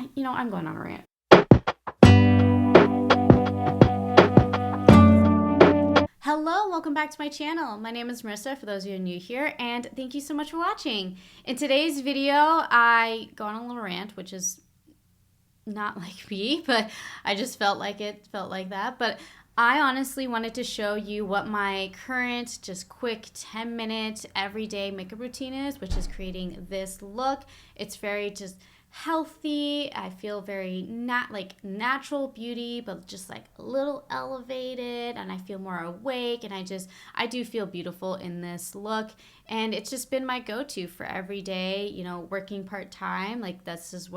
I'm going on a rant. Hello, welcome back to my channel. My name is Marissa, for those of you new here, and thank you so much for watching. In today's video, I go on a little rant, which is not like me, but I just felt like that. But I honestly wanted to show you what my current, just quick 10-minute everyday makeup routine is, which is creating this look. It's very just healthy. I feel very natural beauty, but just like a little elevated, and I feel more awake, and I do feel beautiful in this look. And it's just been my go-to for every day, working part-time. Like this is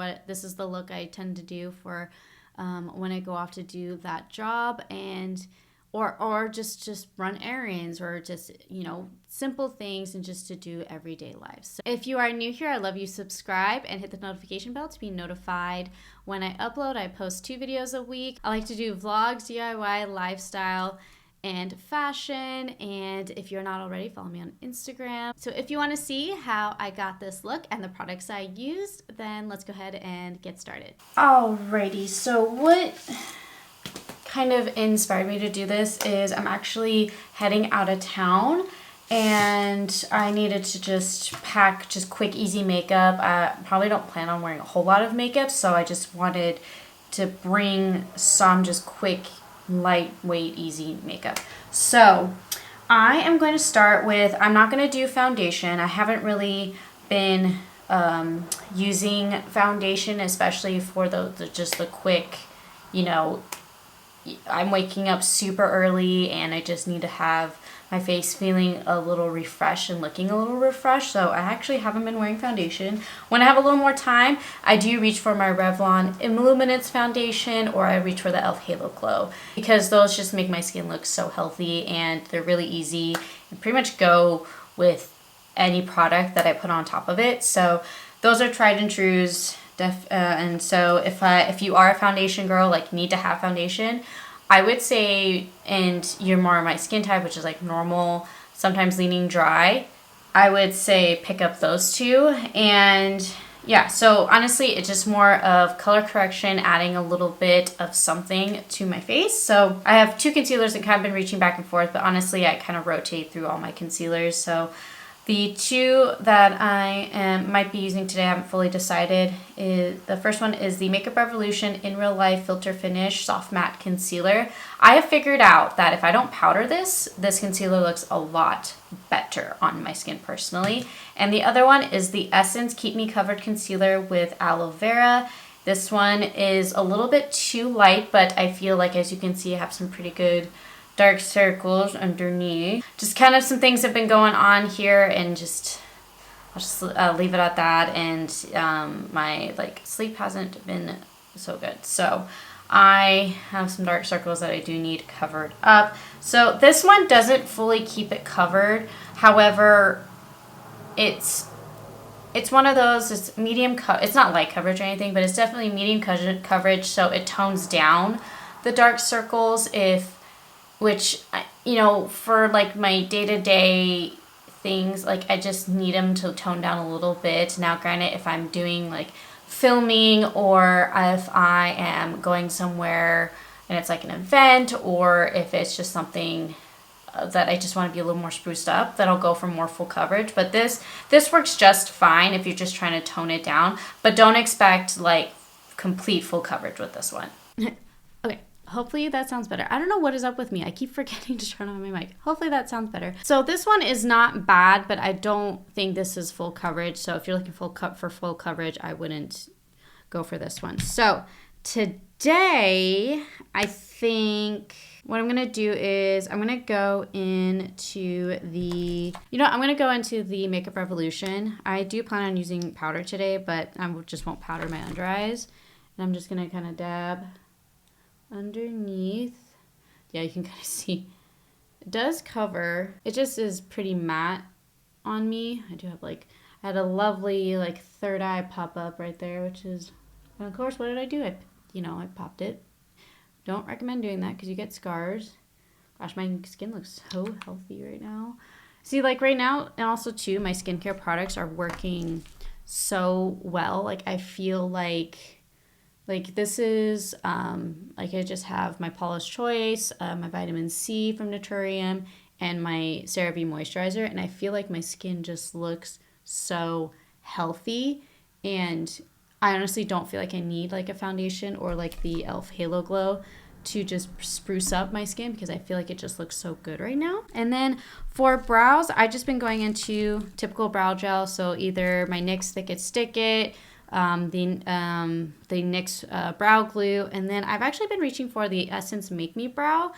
the look I tend to do for when I go off to do that job, and or just run errands, or just simple things, and just to do everyday life. So if you are new here, I love you. Subscribe and hit the notification bell to be notified when I upload. I post 2 videos a week. I like to do vlogs, DIY, lifestyle, and fashion. And if you're not already, follow me on Instagram. So if you want to see how I got this look and the products I used, then let's go ahead and get started. Alrighty, so what kind of inspired me to do this is I'm actually heading out of town, and I needed to just pack just quick, easy makeup. I probably don't plan on wearing a whole lot of makeup, so I just wanted to bring some just quick, lightweight, easy makeup. So I am going to start with, I'm not going to do foundation. I haven't really been using foundation, especially for the quick, I'm waking up super early and I just need to have my face feeling a little refreshed and looking a little refreshed. So I actually haven't been wearing foundation. When I have a little more time, I do reach for my Revlon Illuminator foundation, or I reach for the e.l.f. Halo Glow, because those just make my skin look so healthy, and they're really easy and pretty much go with any product that I put on top of it. So those are tried and trues. And so if you are a foundation girl, like need to have foundation, I would say, and you're more of my skin type, which is like normal, sometimes leaning dry, I would say pick up those 2. And yeah, so honestly, it's just more of color correction, adding a little bit of something to my face. So I have 2 concealers that kind of been reaching back and forth, but honestly, I kind of rotate through all my concealers. So the 2 that I might be using today, I haven't fully decided. The first one is the Makeup Revolution In Real Life Filter Finish Soft Matte Concealer. I have figured out that if I don't powder this concealer looks a lot better on my skin personally. And the other one is the Essence Keep Me Covered Concealer with Aloe Vera. This one is a little bit too light, but I feel like, as you can see, I have some pretty good dark circles underneath. Just kind of some things have been going on here, and I'll just leave it at that. And my sleep hasn't been so good, so I have some dark circles that I do need covered up. So this one doesn't fully keep it covered. However, it's one of those, it's medium, it's not light coverage or anything, but it's definitely medium coverage, so it tones down the dark circles, which, for like my day-to-day things, like I just need them to tone down a little bit. Now granted, if I'm doing like filming, or if I am going somewhere and it's like an event, or if it's just something that I just want to be a little more spruced up, then I'll go for more full coverage. But this works just fine if you're just trying to tone it down, but don't expect like complete full coverage with this one. Okay. Hopefully that sounds better. I don't know what is up with me. I keep forgetting to turn on my mic. Hopefully that sounds better. So this one is not bad, but I don't think this is full coverage. So if you're looking for full coverage, I wouldn't go for this one. So today, I think what I'm going to do is I'm going to go into the Makeup Revolution. I do plan on using powder today, but I just won't powder my under eyes. And I'm just going to kind of dab underneath. Yeah, you can kind of see it does cover. It just is pretty matte on me. I had a lovely third eye pop up right there, which is, and of course, what did I do? I popped it. Don't recommend doing that because you get scars. Gosh, my skin looks so healthy right now. See, right now, and also too, my skincare products are working so well. I feel like Like this is, like I just have my Paula's Choice, my vitamin C from Naturium, and my CeraVe moisturizer. And I feel like my skin just looks so healthy. And I honestly don't feel like I need like a foundation or like the e.l.f. Halo Glow to just spruce up my skin, because I feel like it just looks so good right now. And then for brows, I've just been going into typical brow gel. So either my NYX Thick It Stick It, the NYX brow glue, and then I've actually been reaching for the Essence Make Me Brow.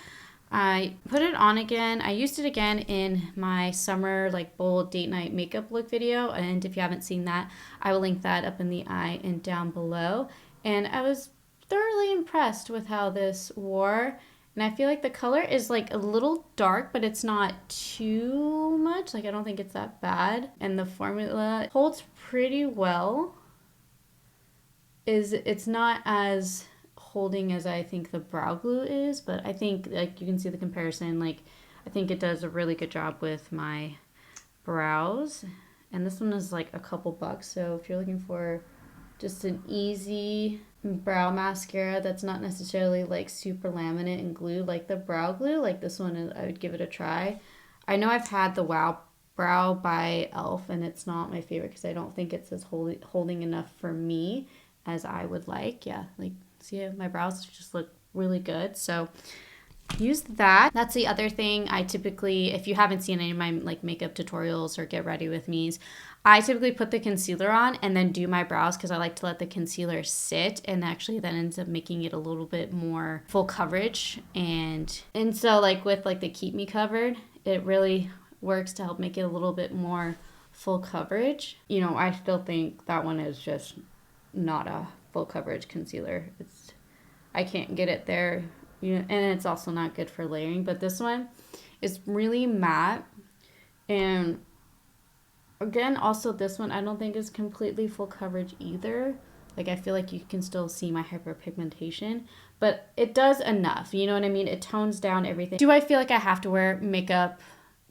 I put it on again. I used it again in my summer like bold date night makeup look video, and if you haven't seen that, I will link that up in the eye and down below. And I was thoroughly impressed with how this wore. And I feel like the color is like a little dark, but it's not too much. Like I don't think it's that bad. And the formula holds pretty well. It's not as holding as I think the brow glue is, but I think like you can see the comparison. Like I think it does a really good job with my brows. And this one is like a couple bucks. So if you're looking for just an easy brow mascara that's not necessarily like super laminate and glued like the brow glue, like this one, I would give it a try. I know I've had the Wow Brow by e.l.f. and it's not my favorite because I don't think it's as holding enough for me as I would like. Yeah, like see, my brows just look really good. So use that. That's the other thing I typically, if you haven't seen any of my like makeup tutorials or get ready with me's, I typically put the concealer on and then do my brows, because I like to let the concealer sit, and actually that ends up making it a little bit more full coverage. And so like with like the Keep Me Covered, it really works to help make it a little bit more full coverage. You know, I still think that one is just not a full coverage concealer. I can't get it there. You know, and it's also not good for layering, but this one is really matte. And again, also this one I don't think is completely full coverage either. Like I feel like you can still see my hyperpigmentation, but it does enough. You know what I mean? It tones down everything. Do I feel like I have to wear makeup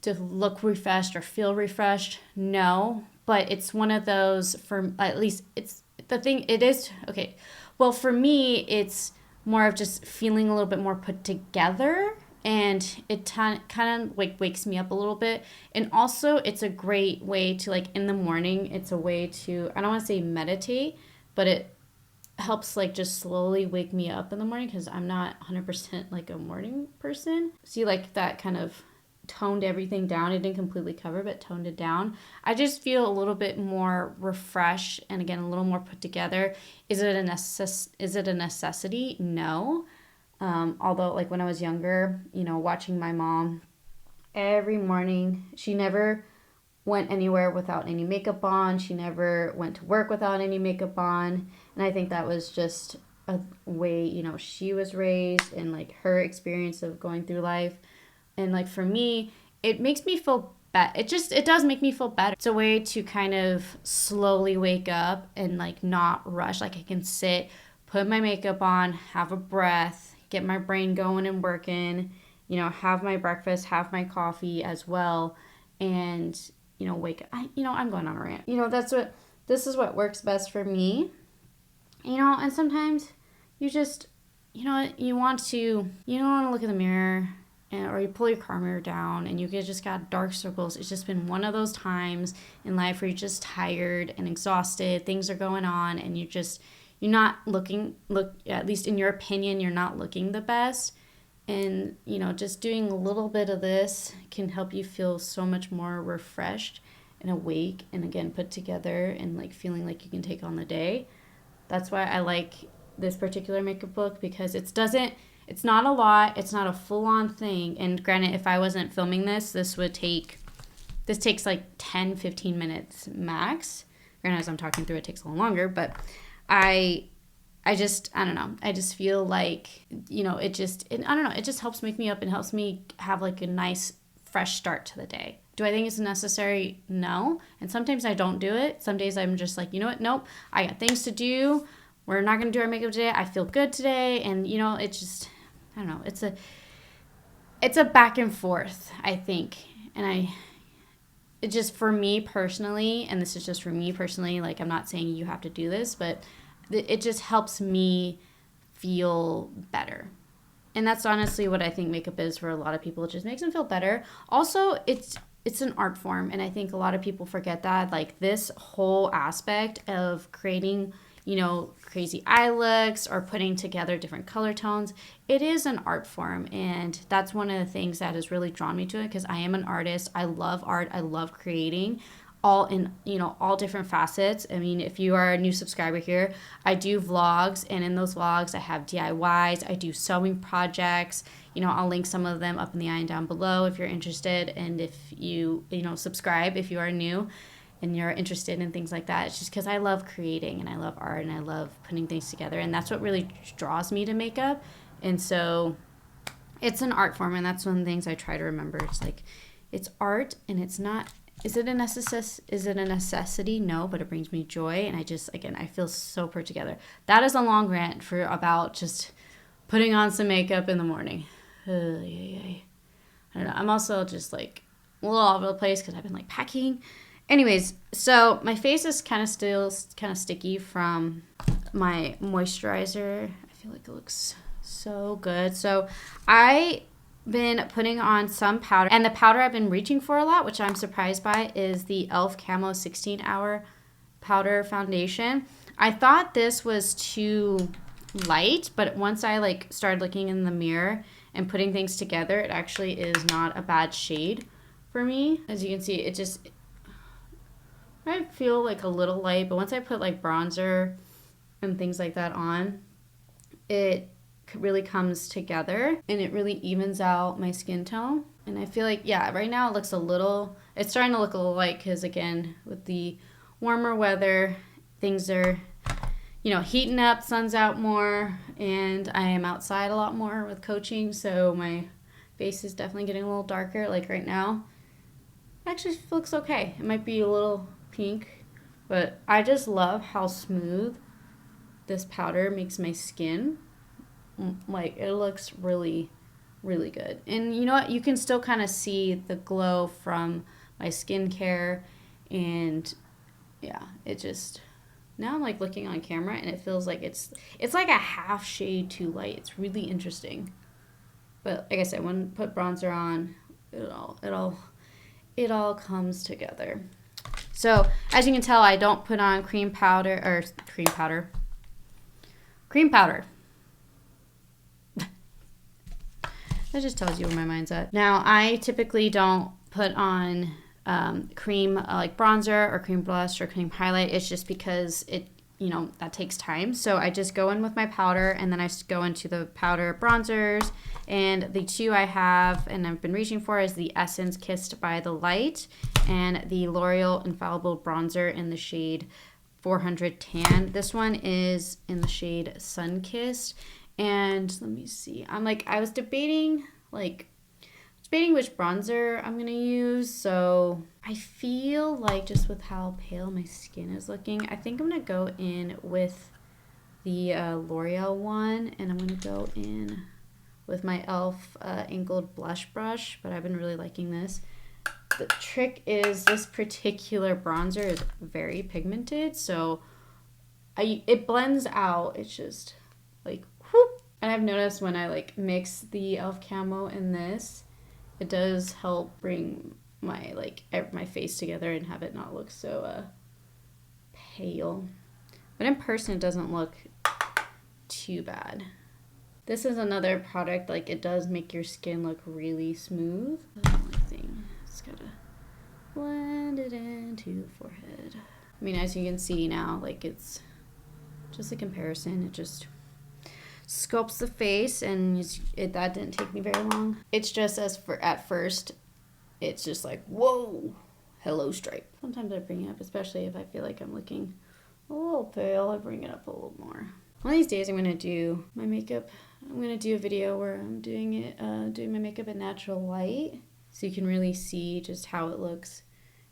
to look refreshed or feel refreshed? No, but it's one of those, for at least it's the thing, it is okay. Well, for me, it's more of just feeling a little bit more put together, and it kind of like wakes me up a little bit. And also it's a great way to, like, in the morning, it's a way to, I don't want to say meditate, but it helps like just slowly wake me up in the morning, because I'm not 100% like a morning person. See, like that kind of toned everything down. It didn't completely cover, but toned it down. I just feel a little bit more refreshed, and again, a little more put together. Is it a necessity? No. Although like when I was younger, you know, watching my mom every morning, she never went anywhere without any makeup on. She never went to work without any makeup on. And I think that was just a way, you know, she was raised, and like her experience of going through life. And like for me, it makes me feel better. It does make me feel better. It's a way to kind of slowly wake up and like not rush. Like I can sit, put my makeup on, have a breath, get my brain going and working, you know, have my breakfast, have my coffee as well, and, you know, wake up. I'm going on a rant. You know, this is what works best for me. You know, and sometimes you just, you know, you don't want to look in the mirror, or you pull your car mirror down and you just got dark circles. It's just been one of those times in life where you're just tired and exhausted. Things are going on, and you're not at least in your opinion, you're not looking the best. And, you know, just doing a little bit of this can help you feel so much more refreshed and awake, and again, put together, and like feeling like you can take on the day. That's why I like this particular makeup book, because it's not a lot. It's not a full-on thing. And granted, if I wasn't filming this takes like 10, 15 minutes max. Granted, as I'm talking through, it takes a little longer, but I don't know. I just feel like, you know, it just helps wake me up and helps me have like a nice, fresh start to the day. Do I think it's necessary? No. And sometimes I don't do it. Some days I'm just like, you know what? Nope. I got things to do. We're not going to do our makeup today. I feel good today. And, you know, it's just, I don't know. It's a back and forth, I think. And it just, for me personally, and this is just for me personally, like I'm not saying you have to do this, but it just helps me feel better. And that's honestly what I think makeup is for a lot of people. It just makes them feel better. Also, it's an art form, and I think a lot of people forget that. Like, this whole aspect of creating, you know, crazy eye looks or putting together different color tones, it is an art form. And that's one of the things that has really drawn me to it, because I am an artist. I love art. I love creating, all in, you know, all different facets. I mean, if you are a new subscriber here, I do vlogs, and in those vlogs I have DIYs, I do sewing projects. You know, I'll link some of them up in the eye and down below if you're interested. And if you know, subscribe if you are new and you're interested in things like that. It's just because I love creating, and I love art, and I love putting things together, and that's what really draws me to makeup. And so it's an art form, and that's one of the things I try to remember. It's like, it's art, and it's not, is it a necessity? No, but it brings me joy, and I just, again, I feel so put together. That is a long rant for about just putting on some makeup in the morning. I don't know. I'm also just like a little all over the place because I've been like packing. Anyways, so my face is kind of still kind of sticky from my moisturizer. I feel like it looks so good. So I been putting on some powder, and the powder I've been reaching for a lot, which I'm surprised by, is the e.l.f. Camo 16-Hour Powder Foundation. I thought this was too light, but once I like started looking in the mirror and putting things together, it actually is not a bad shade for me. As you can see, it just, I feel like a little light, but once I put like bronzer and things like that on, it really comes together, and it really evens out my skin tone. And I feel like, yeah, right now it looks a little, it's starting to look a little light, because again, with the warmer weather, things are, you know, heating up, sun's out more, and I am outside a lot more with coaching, so my face is definitely getting a little darker. Like right now, it actually looks okay. It might be a little pink, but I just love how smooth this powder makes my skin. Like, it looks really, really good. And you know what? You can still kind of see the glow from my skincare, and yeah, it just, now I'm like looking on camera, and it feels like it's like a half shade too light. It's really interesting. But like I said, when I put bronzer on, it all comes together. So as you can tell, I don't put on cream powder. That just tells you where my mind's at. Now, I typically don't put on cream like bronzer or cream blush or cream highlight. It's just because it, you know, that takes time. So I just go in with my powder, and then I go into the powder bronzers. And the two I have and I've been reaching for is the Essence Kissed by the Light and the L'Oreal Infallible Bronzer in the shade 400 Tan. This one is in the shade Sun Kissed. And let me see. I was debating which bronzer I'm going to use. So I feel like, just with how pale my skin is looking, I think I'm going to go in with the L'Oreal one. And I'm going to go in with my e.l.f. Angled Blush Brush. But I've been really liking this. The trick is this particular bronzer is very pigmented. So it blends out. It's just like, whoop. And I've noticed when I like mix the e.l.f. Camo in this, it does help bring my face together and have it not look so pale. But in person, it doesn't look too bad. This is another product, like, it does make your skin look really smooth. The only thing, it's gotta blend it into the forehead. I mean, as you can see now, like, it's just a comparison. It just sculpts the face, and that didn't take me very long. It's just at first, it's just like, whoa, hello stripe. Sometimes I bring it up, especially if I feel like I'm looking a little pale, I bring it up a little more. One of these days I'm going to do my makeup. I'm going to do a video where I'm doing my makeup in natural light, so you can really see just how it looks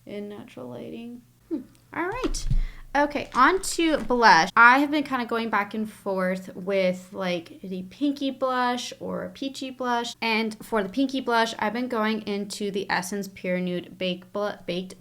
in natural lighting. All right. Okay, on to blush. I have been kind of going back and forth with like the pinky blush or a peachy blush. And for the pinky blush, I've been going into the Essence Pure Nude Baked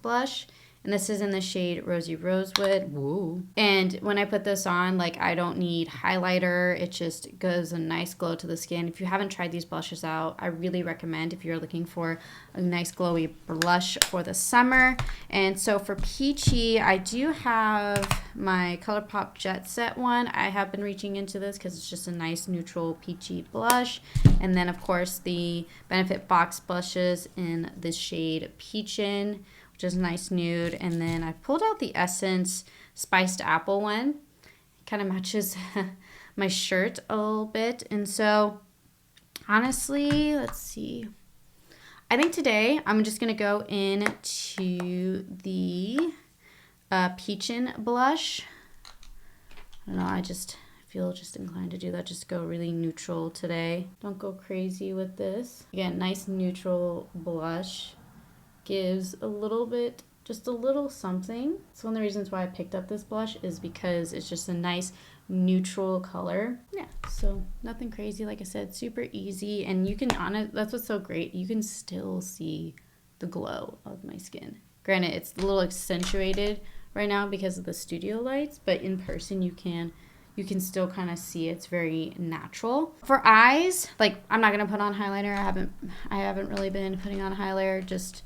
Blush And this is in the shade Rosy Rosewood. Woo. And when I put this on, like, I don't need highlighter. It just gives a nice glow to the skin. If you haven't tried these blushes out, I really recommend if you're looking for a nice glowy blush for the summer. And so for Peachy, I do have my ColourPop Jet Set one. I have been reaching into this because it's just a nice neutral peachy blush. And then, of course, the Benefit Box blushes in the shade Peachin', which is a nice nude. And then I pulled out the Essence Spiced Apple one. It kind of matches my shirt a little bit. And so, honestly, let's see. I think today I'm just going to go into the Peachin' blush. I don't know, I just feel just inclined to do that. Just go really neutral today. Don't go crazy with this. Again, nice neutral blush. Gives a little bit, just a little something. So one of the reasons why I picked up this blush is because it's just a nice neutral color. Yeah, so nothing crazy. Like I said, super easy. And you can, that's what's so great. You can still see the glow of my skin. Granted, it's a little accentuated right now because of the studio lights, but in person you can still kind of see it's very natural. For eyes, like, I'm not gonna put on highlighter. I haven't really been putting on highlighter. Just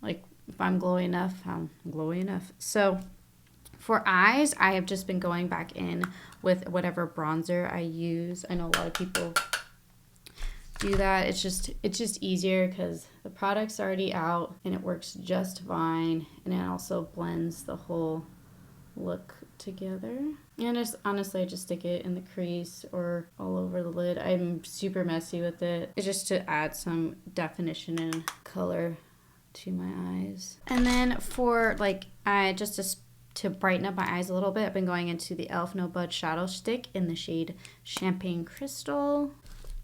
like, if I'm glowy enough, I'm glowy enough. So for eyes, I have just been going back in with whatever bronzer I use. I know a lot of people do that. It's just easier because the product's already out and it works just fine, and it also blends the whole look together. And just honestly, I just stick it in the crease or all over the lid. I'm super messy with it. It's just to add some definition and color to my eyes. And then for like, to brighten up my eyes a little bit, I've been going into the e.l.f. No Bud Shadow Stick in the shade Champagne Crystal.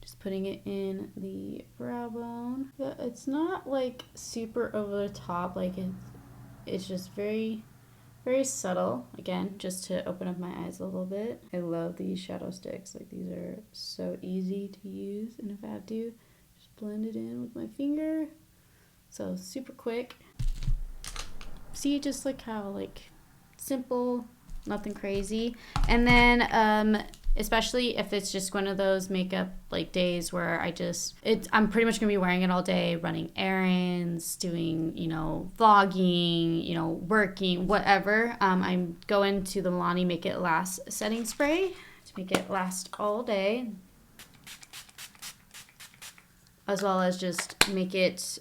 Just putting it in the brow bone. Yeah, it's not like super over the top, like it's just very, very subtle. Again, just to open up my eyes a little bit. I love these shadow sticks. Like, these are so easy to use, and if I have to, just blend it in with my finger. So super quick. See, just like how, like, simple, nothing crazy. And then especially if it's just one of those makeup like days where I'm pretty much gonna be wearing it all day, running errands, doing, vlogging, working, whatever. I'm going to the Milani Make It Last setting spray to make it last all day, as well as just make it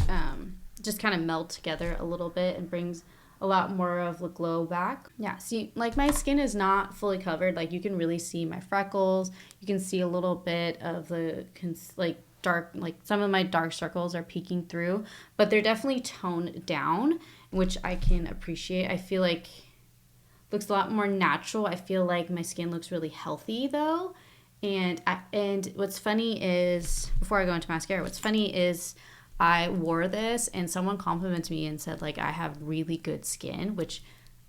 just kind of melt together a little bit and brings a lot more of the glow back. Yeah, see, like, my skin is not fully covered. Like, you can really see my freckles. You can see a little bit of the dark, like some of my dark circles are peeking through, but they're definitely toned down, which I can appreciate. I feel like looks a lot more natural. I feel like my skin looks really healthy though. And what's funny is, before I go into mascara, what's funny is I wore this and someone complimented me and said, like, I have really good skin, which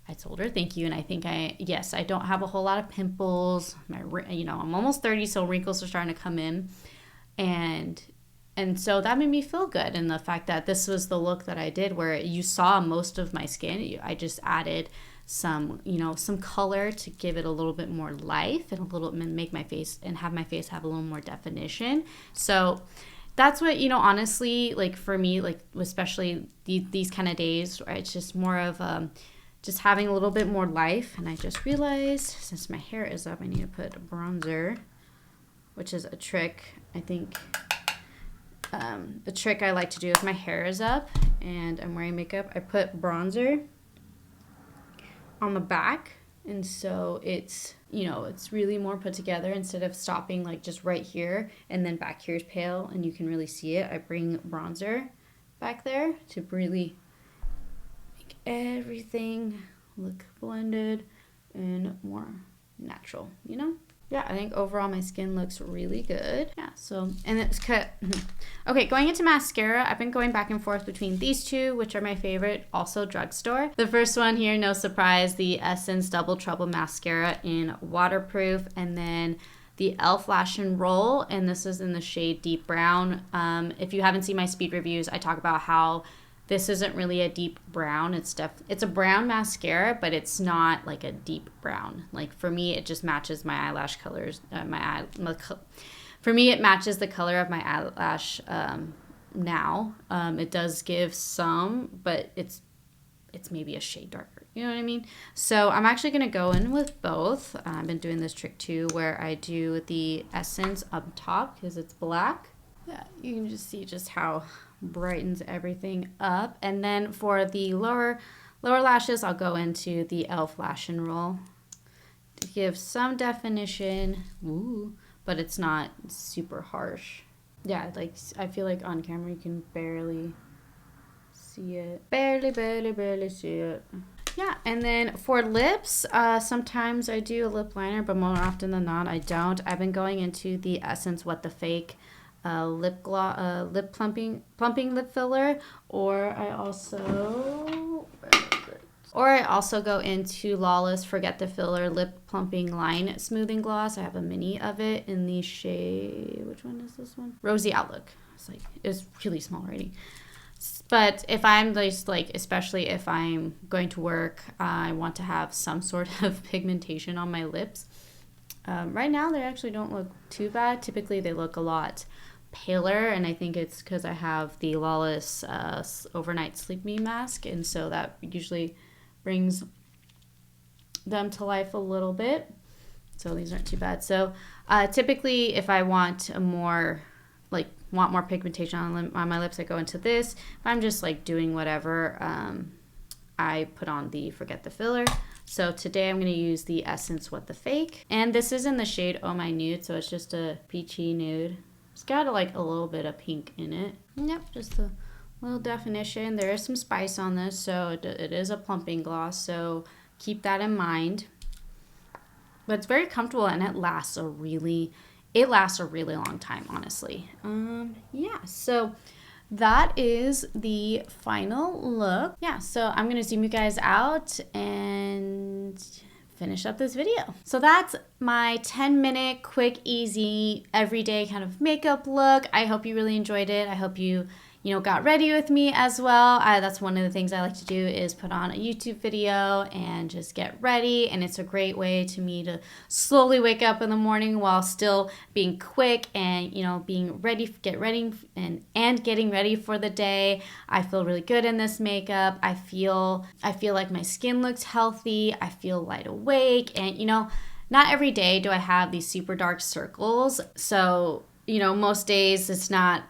I told her thank you. And I think yes, I don't have a whole lot of pimples. I'm almost 30, so wrinkles are starting to come in. And so that made me feel good. And the fact that this was the look that I did, where you saw most of my skin, I just added some color to give it a little bit more life and make my face and have my face have a little more definition. So that's what, honestly, like, for me, like, especially these kind of days where it's just more of just having a little bit more life. And I just realized, since my hair is up, I need to put bronzer, which is a trick. I think the trick I like to do if my hair is up and I'm wearing makeup, I put bronzer on the back. And so it's, it's really more put together instead of stopping like just right here and then back here is pale and you can really see it. I bring bronzer back there to really make everything look blended and more natural, Yeah, I think overall my skin looks really good. Yeah, so, and it's cut. Okay, going into mascara, I've been going back and forth between these two, which are my favorite, also drugstore. The first one here, no surprise, the Essence Double Trouble Mascara in Waterproof, and then the e.l.f. Lash and Roll, and this is in the shade Deep Brown. If you haven't seen my speed reviews, I talk about how This isn't really a deep brown. It's a brown mascara, but it's not like a deep brown. Like for me, it just matches my eyelash colors. For me, it matches the color of my eyelash now. It does give some, but it's maybe a shade darker. You know what I mean? So I'm actually going to go in with both. I've been doing this trick too, where I do the essence up top because it's black. Yeah, you can just see just how brightens everything up. And then for the lower lashes, I'll go into the e.l.f. Lash and Roll to give some definition. Ooh, but it's not super harsh. Yeah, like I feel like on camera you can barely see it. Barely see it. Yeah, and then for lips, sometimes I do a lip liner, but more often than not, I don't. I've been going into the Essence What the Fake lip plumping lip filler, or I also go into Lawless Forget the Filler Lip Plumping Line Smoothing Gloss. I have a mini of it in the shade, which one is this one? Rosy Outlook. It's really small already. But if I'm just especially if I'm going to work, I want to have some sort of pigmentation on my lips. Right now, they actually don't look too bad. Typically, they look a lot paler, and I think it's because I have the Lawless Overnight Sleep Me mask, and so that usually brings them to life a little bit. So these aren't too bad. So typically, if I want more pigmentation on my lips, I go into this. If I'm just doing whatever, I put on the Forget the Filler. So today I'm going to use the Essence What the Fake, and this is in the shade Oh My Nude, so it's just a peachy nude. It's got a little bit of pink in it. Yep, just a little definition. There is some spice on this, so it is a plumping gloss, so keep that in mind. But it's very comfortable, and it lasts a really long time, honestly. Yeah, so that is the final look. Yeah, so I'm gonna zoom you guys out and finish up this video. So that's my 10-minute quick, easy, everyday kind of makeup look. I hope you really enjoyed it. I hope you got ready with me as well. That's one of the things I like to do, is put on a YouTube video and just get ready. And it's a great way to me to slowly wake up in the morning while still being quick and, being ready, getting ready for the day. I feel really good in this makeup. I feel like my skin looks healthy. I feel wide awake, and, not every day do I have these super dark circles. So, most days it's not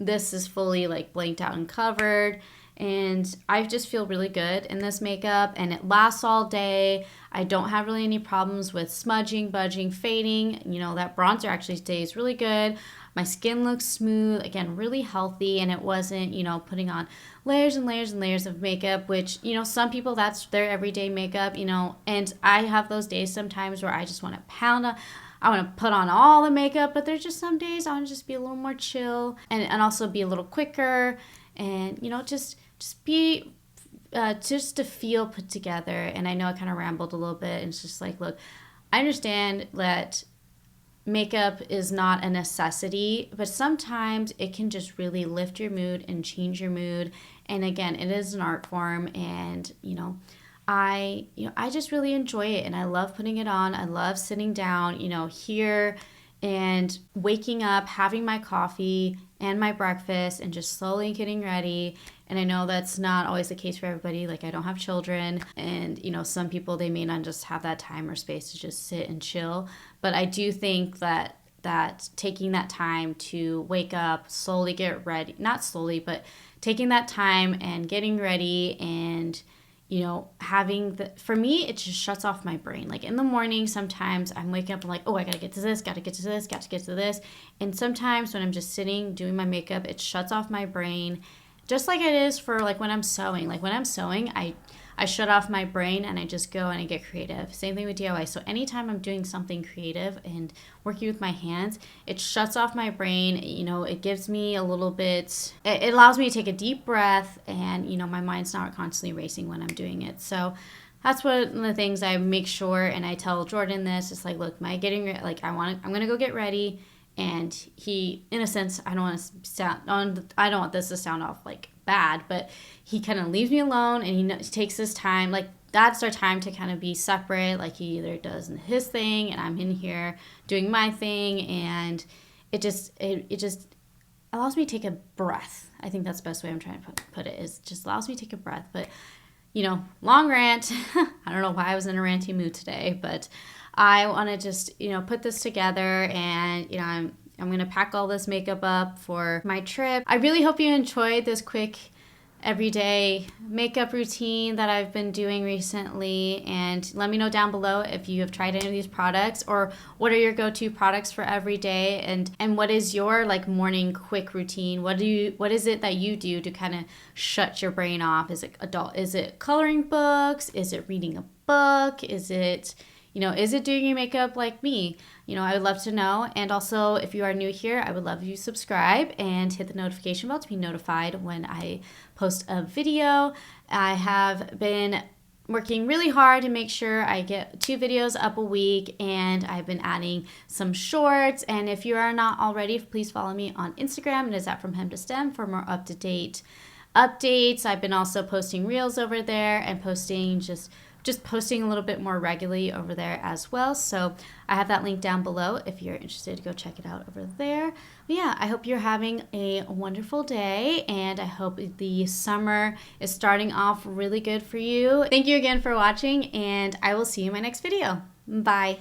this is fully blanked out and covered, and I just feel really good in this makeup, and it lasts all day. I don't have really any problems with smudging, budging, fading. That bronzer actually stays really good. My skin looks smooth, again, really healthy, and it wasn't, putting on layers and layers and layers of makeup, which, some people, that's their everyday makeup, and I have those days sometimes where I just want to I want to put on all the makeup, but there's just some days I want to just be a little more chill and also be a little quicker, and, just be, just to feel put together. And I know I kind of rambled a little bit, and it's just look, I understand that makeup is not a necessity, but sometimes it can just really lift your mood and change your mood. And again, it is an art form, and, I just really enjoy it, and I love putting it on. I love sitting down, here and waking up, having my coffee and my breakfast, and just slowly getting ready. And I know that's not always the case for everybody. I don't have children, and, some people, they may not just have that time or space to just sit and chill. But I do think that taking that time to wake up, slowly get ready, not slowly, but taking that time and getting ready, and for me, it just shuts off my brain. In the morning, sometimes I'm waking up and oh, I gotta get to this, gotta get to this, got to get to this. And sometimes when I'm just sitting doing my makeup, it shuts off my brain, just like it is for when I'm sewing. When I'm sewing, I shut off my brain and I just go and I get creative. Same thing with DIY. So anytime I'm doing something creative and working with my hands, it shuts off my brain. It gives me a little bit, it allows me to take a deep breath, and, my mind's not constantly racing when I'm doing it. So that's one of the things I make sure, and I tell Jordan this. It's look, I'm going to go get ready, And he, in a sense, I don't want this to sound off like bad, but he kind of leaves me alone, and he takes his time. Like, that's our time to kind of be separate. Like, he either does his thing, and I'm in here doing my thing, and it just allows me to take a breath. I think that's the best way I'm trying to put it, is just allows me to take a breath. But, long rant. I don't know why I was in a ranty mood today, but I want to just, put this together, and, I'm going to pack all this makeup up for my trip. I really hope you enjoyed this quick everyday makeup routine that I've been doing recently, and let me know down below if you have tried any of these products, or what are your go-to products for every day, and what is your like morning quick routine. What is it that you do to kind of shut your brain off? Is it coloring books? Is it reading a book? Is it doing your makeup like me? I would love to know. And also, if you are new here, I would love you to subscribe and hit the notification bell to be notified when I post a video. I have been working really hard to make sure I get 2 videos up a week, and I've been adding some shorts. And if you are not already, please follow me on Instagram. It is at From Hem to Stem for more up-to-date updates. I've been also posting reels over there, and posting just posting a little bit more regularly over there as well. So I have that link down below if you're interested to go check it out over there. But yeah, I hope you're having a wonderful day, and I hope the summer is starting off really good for you. Thank you again for watching, and I will see you in my next video. Bye.